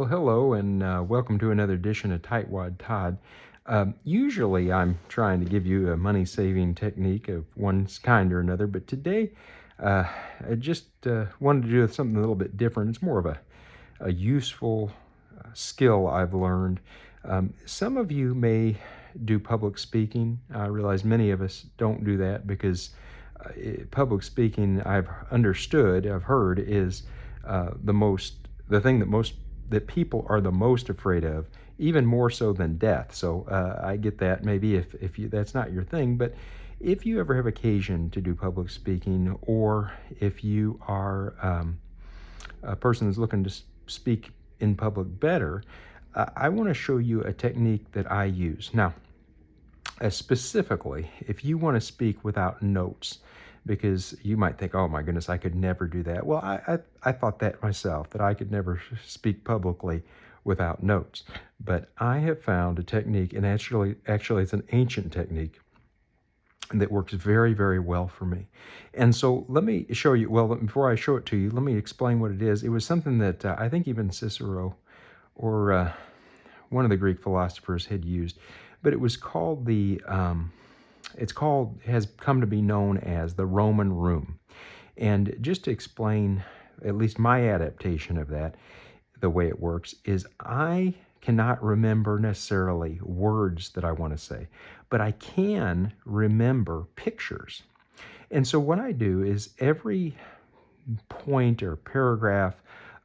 Well, hello, and welcome to another edition of Tightwad Todd. Usually, I'm trying to give you a money-saving technique of one kind or another, but today I just wanted to do something a little bit different. It's more of a useful skill I've learned. Some of you may do public speaking. I realize many of us don't do that because public speaking, I've heard, is the thing that people are the most afraid of, even more so than death. So I get that. Maybe if that's not your thing, but if you ever have occasion to do public speaking, or if you are a person that's looking to speak in public better, I want to show you a technique that I use. Now, specifically, if you want to speak without notes, because you might think, oh my goodness, I could never do that. Well, I thought that myself, that I could never speak publicly without notes. But I have found a technique, and actually it's an ancient technique that works very, very well for me. And so let me show you, well, before I show it to you, let me explain what it is. It was something that I think even Cicero or one of the Greek philosophers had used, but it was called has come to be known as the Roman room. And just to explain at least my adaptation of that, the way it works is I cannot remember necessarily words that I want to say, but I can remember pictures. And so what I do is every point or paragraph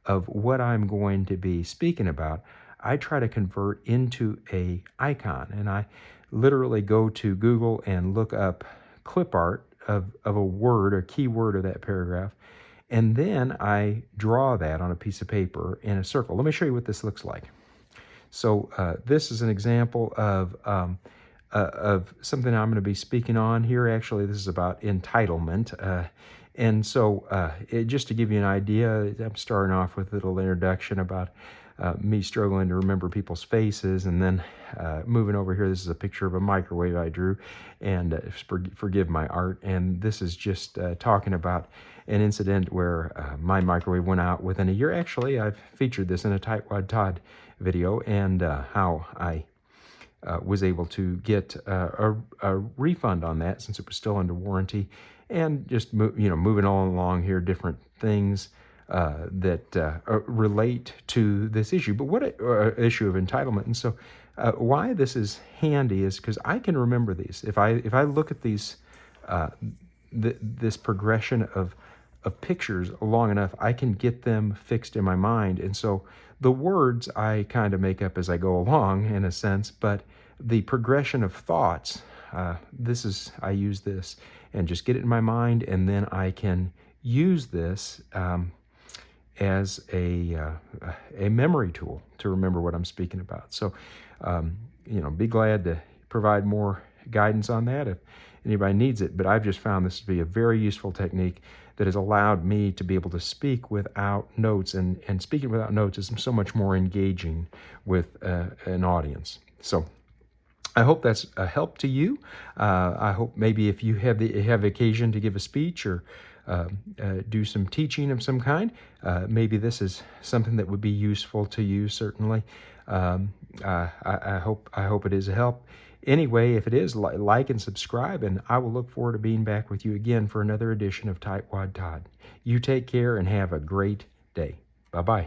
of what I'm going to be speaking about, I try to convert into a icon. And I literally go to Google and look up clip art of a word or keyword of that paragraph. And then I draw that on a piece of paper in a circle. Let me show you what this looks like. So this is an example of something I'm going to be speaking on here. Actually, this is about entitlement. And so just to give you an idea, I'm starting off with a little introduction about me struggling to remember people's faces, and then moving over here, this is a picture of a microwave I drew, and forgive my art, and this is just talking about an incident where my microwave went out within a year. Actually, I've featured this in a Tightwad Todd video, and how I was able to get a refund on that since it was still under warranty, and just moving all along here, different things that relate to this issue. But what issue of entitlement? And so why this is handy is because I can remember these. If I look at these this progression of pictures long enough, I can get them fixed in my mind. And so the words I kind of make up as I go along, in a sense, but the progression of thoughts, I use this and just get it in my mind, and then I can use this as a memory tool to remember what I'm speaking about. So, be glad to provide more guidance on that if anybody needs it. But I've just found this to be a very useful technique that has allowed me to be able to speak without notes, and speaking without notes is so much more engaging with an audience. So I hope that's a help to you. I hope maybe if you have occasion to give a speech or do some teaching of some kind, maybe this is something that would be useful to you. Certainly, I hope it is a help. Anyway, if it is, like and subscribe, and I will look forward to being back with you again for another edition of Tightwad Todd. You take care and have a great day. Bye-bye.